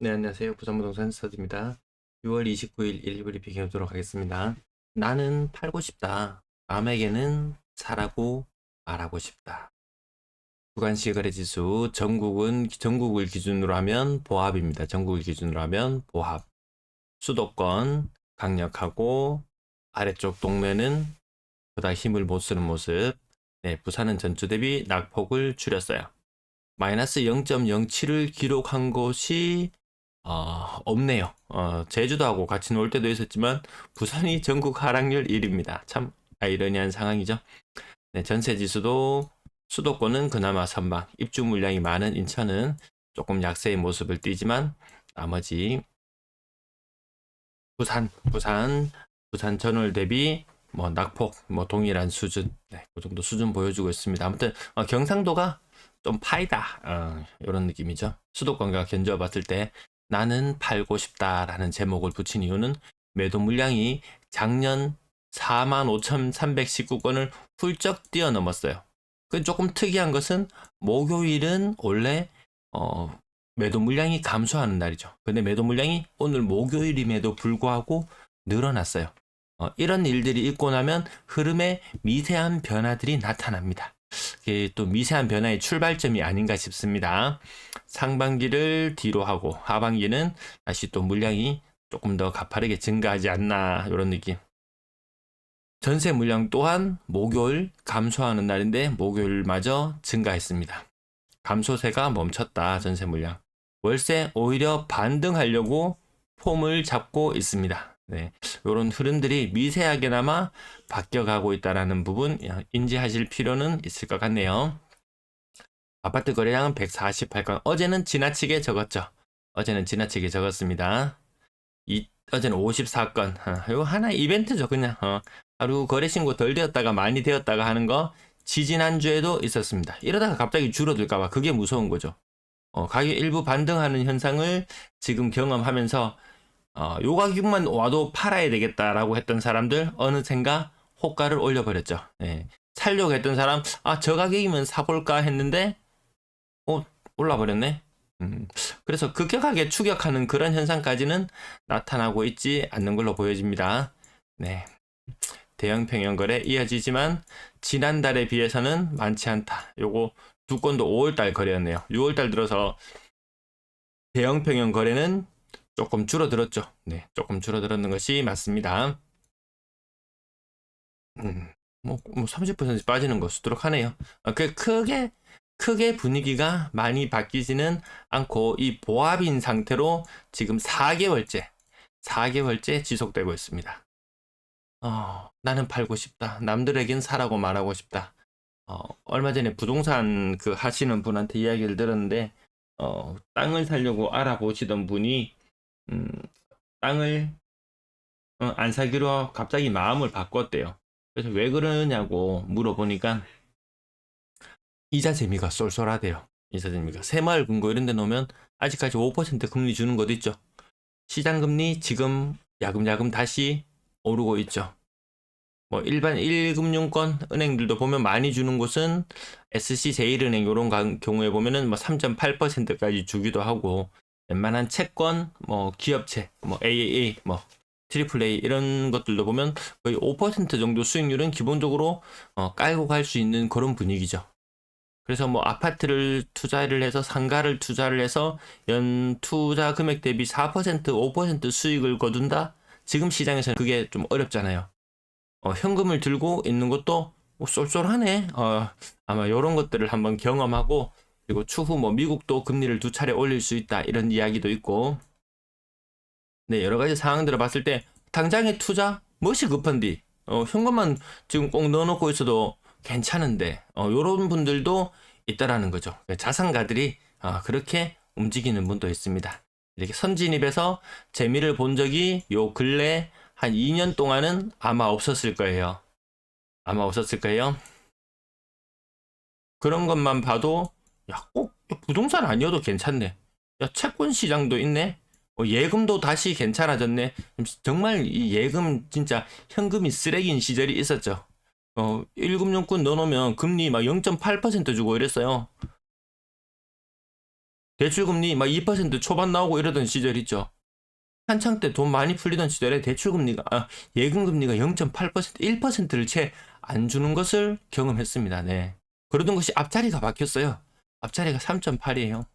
네, 안녕하세요. 부산부동산 서디입니다. 6월 29일 일부 리뷰 해보도록 하겠습니다. 나는 팔고 싶다. 남에게는 사라고 말하고 싶다. 주간실거래지수 전국을 기준으로 하면 보합입니다. 전국을 기준으로 하면 보합. 수도권 강력하고 아래쪽 동네는 보다 힘을 못 쓰는 모습. 네, 부산은 전주 대비 낙폭을 줄였어요. 마이너스 0.07을 기록한 곳이 없네요. 제주도하고 같이 놀 때도 있었지만 부산이 전국 하락률 1위입니다. 참 아이러니한 상황이죠. 네, 전세 지수도 수도권은 그나마 선방, 입주 물량이 많은 인천은 조금 약세의 모습을 띠지만 나머지 부산 전월 대비 뭐 낙폭 뭐 동일한 수준, 네, 그 정도 수준 보여주고 있습니다. 아무튼 경상도가 좀 파이다 이런 느낌이죠. 수도권과 견주어봤을 때 나는 팔고 싶다라는 제목을 붙인 이유는 매도 물량이 작년 45,319건을 훌쩍 뛰어넘었어요. 그 조금 특이한 것은 목요일은 원래 매도 물량이 감소하는 날이죠. 근데 매도 물량이 오늘 목요일임에도 불구하고 늘어났어요. 이런 일들이 있고 나면 흐름에 미세한 변화들이 나타납니다. 이게 또 미세한 변화의 출발점이 아닌가 싶습니다. 상반기를 뒤로 하고 하반기는 다시 또 물량이 조금 더 가파르게 증가하지 않나 이런 느낌. 전세 물량 또한 목요일 감소하는 날인데 목요일마저 증가했습니다. 감소세가 멈췄다. 전세 물량. 월세 오히려 반등하려고 폼을 잡고 있습니다. 네, 이런 흐름들이 미세하게나마 바뀌어가고 있다는 부분 인지하실 필요는 있을 것 같네요. 아파트 거래량은 148건. 어제는 지나치게 적었죠. 어제는 지나치게 적었습니다. 어제는 54건. 이거 하나의 이벤트죠. 그냥 하루 거래 신고 덜 되었다가 많이 되었다가 하는 거 지지난주에도 있었습니다. 이러다가 갑자기 줄어들까봐 그게 무서운 거죠. 가격 일부 반등하는 현상을 지금 경험하면서 요 가격만 와도 팔아야 되겠다라고 했던 사람들 어느샌가 호가를 올려버렸죠. 예. 살려고 했던 사람 저 가격이면 사볼까 했는데 어 올라버렸네. 음, 그래서 급격하게 추격하는 그런 현상까지는 나타나고 있지 않는 걸로 보여집니다. 네. 대형 평형 거래 이어지지만 지난달에 비해서는 많지 않다. 요거 두 건도 5월달 거래였네요. 6월달 들어서 대형 평형 거래는 조금 줄어들었죠. 네, 조금 줄어들었는 것이 맞습니다. 음, 뭐 30% 빠지는 거 수두룩하네요. 크게 분위기가 많이 바뀌지는 않고 이 보합인 상태로 지금 4개월째 지속되고 있습니다. 나는 팔고 싶다. 남들에겐 사라고 말하고 싶다. 얼마 전에 부동산 그 하시는 분한테 이야기를 들었는데, 땅을 사려고 알아보시던 분이, 음, 땅을 안 사기로 갑자기 마음을 바꿨대요. 그래서 왜 그러냐고 물어보니까 이자 재미가 쏠쏠하대요. 이자 재미가. 새마을 금고 이런 데 놓으면 아직까지 5% 금리 주는 것도 있죠. 시장 금리 지금 야금야금 다시 오르고 있죠. 뭐 일반 1금융권 은행들도 보면 많이 주는 곳은 SC제일은행 이런 경우에 보면은 뭐 3.8%까지 주기도 하고 웬만한 채권 뭐 기업채 뭐 AAA 뭐 트리플 A 이런 것들도 보면 거의 5% 정도 수익률은 기본적으로 깔고 갈 수 있는 그런 분위기죠. 그래서 뭐 아파트를 투자를 해서 상가를 투자를 해서 연 투자 금액 대비 4% 5% 수익을 거둔다? 지금 시장에서는 그게 좀 어렵잖아요. 현금을 들고 있는 것도 쏠쏠하네. 아마 이런 것들을 한번 경험하고 그리고 추후 뭐 미국도 금리를 두 차례 올릴 수 있다 이런 이야기도 있고 네 여러 가지 상황들을 봤을 때 당장의 투자 무엇이 급한디 현금만 지금 꼭 넣어놓고 있어도 괜찮은데 이런 분들도 있다라는 거죠. 자산가들이 그렇게 움직이는 분도 있습니다. 이렇게 선진입에서 재미를 본 적이 요 근래 한 2년 동안은 아마 없었을 거예요. 아마 없었을 거예요. 그런 것만 봐도 야, 꼭 부동산 아니어도 괜찮네. 야, 채권 시장도 있네. 예금도 다시 괜찮아졌네. 정말 이 예금 진짜 현금이 쓰레기인 시절이 있었죠. 1금융권 넣어놓으면 금리 막 0.8% 주고 이랬어요. 대출금리 막 2% 초반 나오고 이러던 시절 있죠. 한창 때 돈 많이 풀리던 시절에 대출금리가, 예금금리가 0.8%, 1%를 채 안 주는 것을 경험했습니다. 네. 그러던 것이 앞자리가 바뀌었어요. 앞자리가 3.8이에요.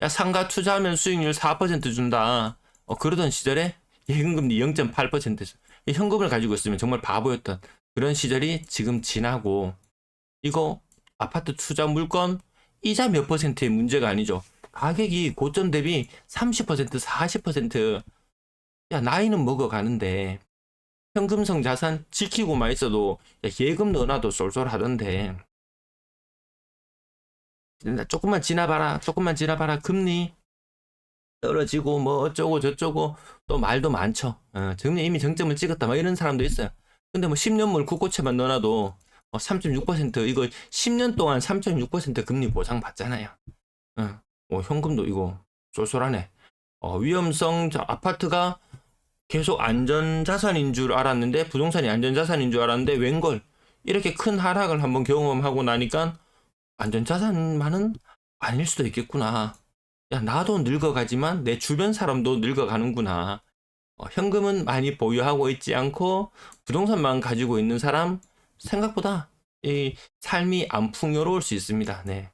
야, 상가 투자하면 수익률 4% 준다. 그러던 시절에 예금금리 0.8%. 현금을 가지고 있으면 정말 바보였던 그런 시절이 지금 지나고, 이거 아파트 투자 물건 이자 몇 퍼센트의 문제가 아니죠. 가격이 고점 대비 30%, 40%. 야, 나이는 먹어가는데 현금성 자산 지키고만 있어도 예금 넣어놔도 쏠쏠하던데, 조금만 지나봐라, 조금만 지나봐라, 금리 떨어지고 뭐 어쩌고 저쩌고 또 말도 많죠. 금리 이미 정점을 찍었다 막 이런 사람도 있어요. 근데 뭐 10년물 국고채만 넣어놔도 3.6%, 이거 10년 동안 3.6% 금리 보장 받잖아요. 현금도 이거 쏠쏠하네. 위험성 아파트가 계속 안전자산인 줄 알았는데, 부동산이 안전자산인 줄 알았는데 웬걸 이렇게 큰 하락을 한번 경험하고 나니까 안전자산만은 아닐 수도 있겠구나. 야, 나도 늙어가지만 내 주변 사람도 늙어가는구나. 현금은 많이 보유하고 있지 않고 부동산만 가지고 있는 사람, 생각보다 이 삶이 안 풍요로울 수 있습니다. 네.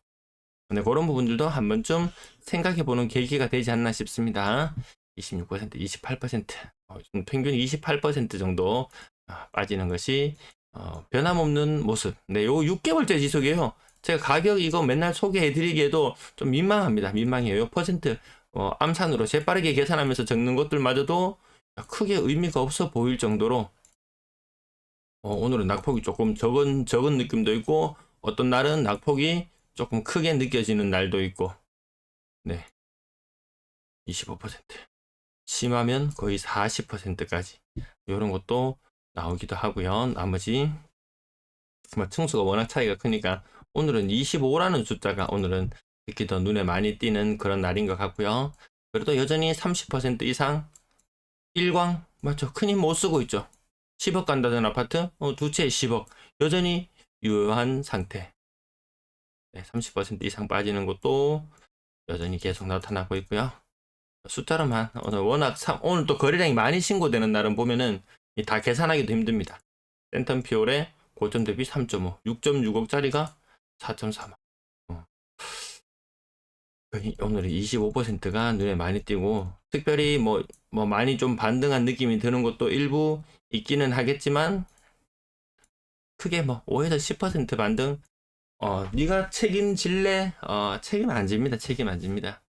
네, 그런 부분들도 한 번쯤 생각해보는 계기가 되지 않나 싶습니다. 26%, 28%, 평균 28% 정도 빠지는 것이 변함없는 모습. 네, 요 6개월째 지속이에요. 제가 가격 이거 맨날 소개해드리기에도 좀 민망합니다. 민망해요. 요 퍼센트 암산으로 재빠르게 계산하면서 적는 것들마저도 크게 의미가 없어 보일 정도로 오늘은 낙폭이 조금 적은 느낌도 있고, 어떤 날은 낙폭이 조금 크게 느껴지는 날도 있고, 네, 25%, 심하면 거의 40%까지 이런 것도 나오기도 하고요. 나머지 뭐 층수가 워낙 차이가 크니까 오늘은 25라는 숫자가 오늘은 특히 더 눈에 많이 띄는 그런 날인 것 같고요. 그래도 여전히 30% 이상 일광 맞죠? 큰 힘 못 쓰고 있죠. 10억 간다는 아파트 두 채에 10억 여전히 유효한 상태. 네, 30% 이상 빠지는 것도 여전히 계속 나타나고 있고요. 숫자로만 오늘 워낙 오늘 또 거래량이 많이 신고되는 날은 보면은 다 계산하기도 힘듭니다. 센텀피올의 고점 대비 3.5, 6.6억짜리가 4.4만. 오늘 25%가 눈에 많이 띄고, 특별히 뭐 많이 좀 반등한 느낌이 드는 것도 일부 있기는 하겠지만, 크게 뭐 5에서 10% 반등, 네가 책임질래? 책임 안 집니다. 책임 안 집니다.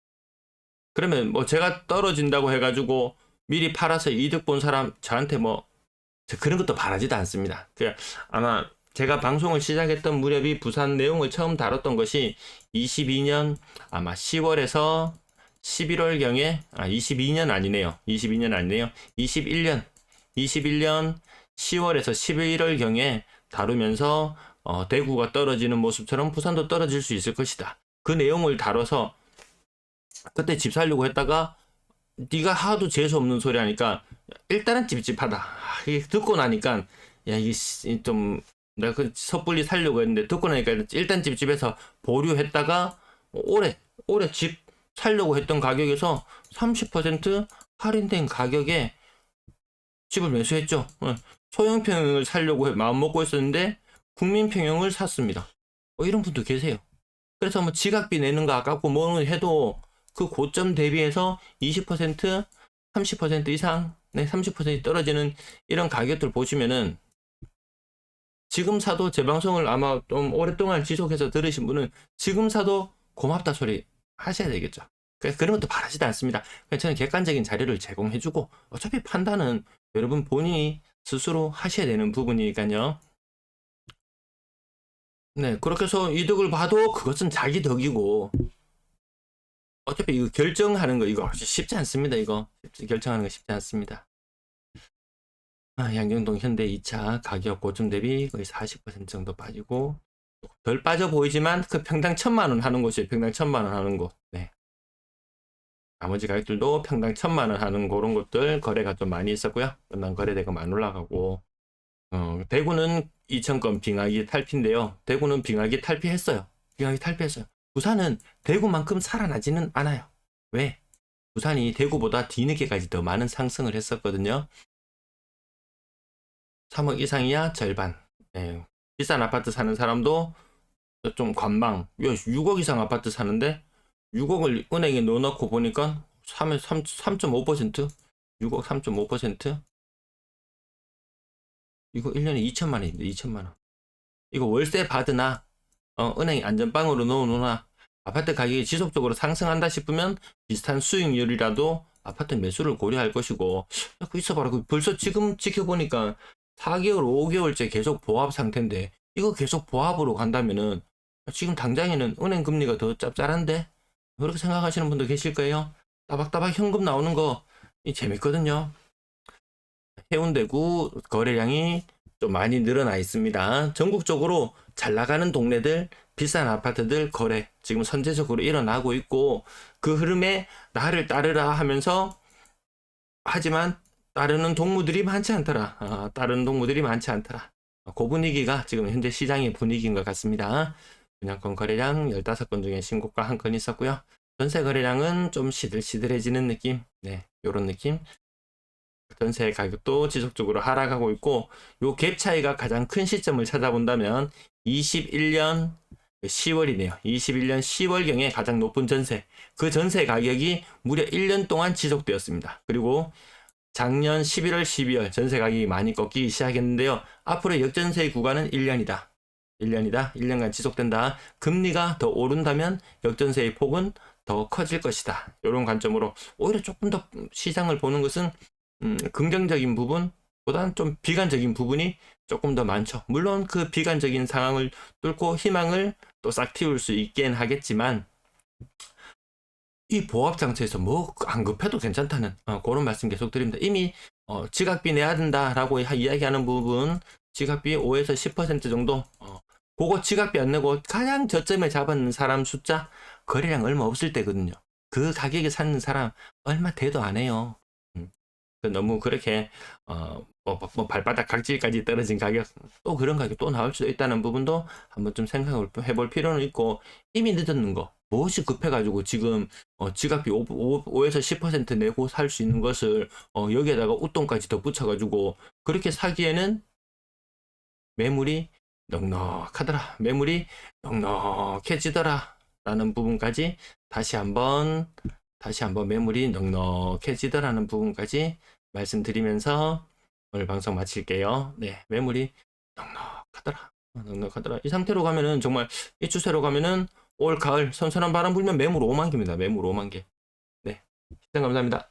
그러면 뭐 제가 떨어진다고 해가지고 미리 팔아서 이득 본 사람 저한테 뭐 그런 것도 바라지도 않습니다. 아마 제가 방송을 시작했던 무렵이 부산 내용을 처음 다뤘던 것이 22년 아마 10월에서 11월경에 22년 아니네요. 22년 아니네요. 21년 10월에서 11월경에 다루면서 대구가 떨어지는 모습처럼 부산도 떨어질 수 있을 것이다. 그 내용을 다뤄서 그때 집 살려고 했다가 네가 하도 재수 없는 소리 하니까 일단은 찝찝하다. 이게 듣고 나니까 야 이게 좀 내가 그 섣불리 살려고 했는데 듣고 나니까 일단 찝찝해서 보류했다가 올해 집 살려고 했던 가격에서 30% 할인된 가격에 집을 매수했죠. 소형평형을 살려고 마음 먹고 있었는데 국민평형을 샀습니다. 이런 분도 계세요. 그래서 뭐 지각비 내는 거 아깝고 뭐 해도 그 고점 대비해서 20%, 30% 이상, 30% 떨어지는 이런 가격들 보시면은 지금 사도, 제 방송을 아마 좀 오랫동안 지속해서 들으신 분은 지금 사도 고맙다 소리 하셔야 되겠죠. 그런 것도 바라지도 않습니다. 저는 객관적인 자료를 제공해주고 어차피 판단은 여러분 본인이 스스로 하셔야 되는 부분이니까요. 네, 그렇게 해서 이득을 봐도 그것은 자기 덕이고, 어차피 이거 결정하는 거 이거 쉽지 않습니다. 이거 결정하는 거 쉽지 않습니다. 양정동 현대 2차 가격 고점 대비 거의 40% 정도 빠지고, 덜 빠져 보이지만 그 평당 1,000만 원 하는 곳이에요. 평당 1,000만 원 하는 곳. 네. 나머지 가격들도 평당 1,000만 원 하는 그런 곳들 거래가 좀 많이 있었고요. 끝난 거래대가 많이 올라가고, 대구는 2,000건 빙하기 탈피인데요. 대구는 빙하기 탈피했어요. 빙하기 탈피했어요. 부산은 대구만큼 살아나지는 않아요. 왜? 부산이 대구보다 뒤늦게까지 더 많은 상승을 했었거든요. 3억 이상이야 절반. 예, 비싼 아파트 사는 사람도 좀 관망. 6억 이상 아파트 사는데 6억을 은행에 넣어놓고 보니까 3.5%? 6억 3.5%? 이거 1년에 2천만 원입니다. 2천만 원. 이거 월세 받으나 은행 안전빵으로 넣어놓으나 아파트 가격이 지속적으로 상승한다 싶으면 비슷한 수익률이라도 아파트 매수를 고려할 것이고, 그 있어봐라. 벌써 지금 지켜보니까 4개월, 5개월째 계속 보합 상태인데 이거 계속 보합으로 간다면은 지금 당장에는 은행 금리가 더 짭짤한데, 그렇게 생각하시는 분도 계실 거예요. 따박따박 현금 나오는 거 재밌거든요. 해운대구 거래량이 좀 많이 늘어나 있습니다. 전국적으로 잘 나가는 동네들, 비싼 아파트들 거래 지금 선제적으로 일어나고 있고, 그 흐름에 나를 따르라 하면서, 하지만 따르는 동무들이 많지 않더라. 따르는 동무들이 많지 않더라. 그 분위기가 지금 현재 시장의 분위기인 것 같습니다. 분양권 거래량 15건 중에 신고가 한 건 있었고요. 전세 거래량은 좀 시들시들해지는 느낌. 네, 요런 느낌. 전세 가격도 지속적으로 하락하고 있고, 요 갭 차이가 가장 큰 시점을 찾아본다면 21년 10월이네요. 21년 10월경에 가장 높은 전세, 그 전세 가격이 무려 1년 동안 지속되었습니다. 그리고 작년 11월, 12월 전세 가격이 많이 꺾이기 시작했는데요. 앞으로 역전세 구간은 1년이다. 1년간 지속된다. 금리가 더 오른다면 역전세의 폭은 더 커질 것이다. 이런 관점으로 오히려 조금 더 시장을 보는 것은 긍정적인 부분보다는 좀 비관적인 부분이 조금 더 많죠. 물론 그 비관적인 상황을 뚫고 희망을 또 싹 틔울 수 있긴 하겠지만, 이 보합 장치에서 뭐 안 급해도 괜찮다는 그런 말씀 계속 드립니다. 이미 지각비 내야 된다라고 이야기하는 부분, 지각비 5에서 10% 정도, 그거 지각비 안 내고 가장 저점에 잡은 사람 숫자, 거래량 얼마 없을 때거든요. 그 가격에 사는 사람 얼마 대도 안 해요. 너무 그렇게 뭐 발바닥 각질까지 떨어진 가격, 또 그런 가격 또 나올 수도 있다는 부분도 한번 좀 생각을 해볼 필요는 있고, 이미 늦었는 거 무엇이 급해가지고 지금 지각비 5에서 10% 내고 살 수 있는 것을 여기에다가 웃돈까지 더 붙여가지고 그렇게 사기에는 매물이 넉넉하더라, 매물이 넉넉해지더라 라는 부분까지 다시 한번 매물이 넉넉해지더라는 부분까지 말씀드리면서 오늘 방송 마칠게요. 네, 매물이 넉넉하더라. 이 상태로 가면은, 정말 이 추세로 가면은 올 가을 선선한 바람 불면 매물 5만 개입니다. 매물 5만 개. 네, 시청 감사합니다.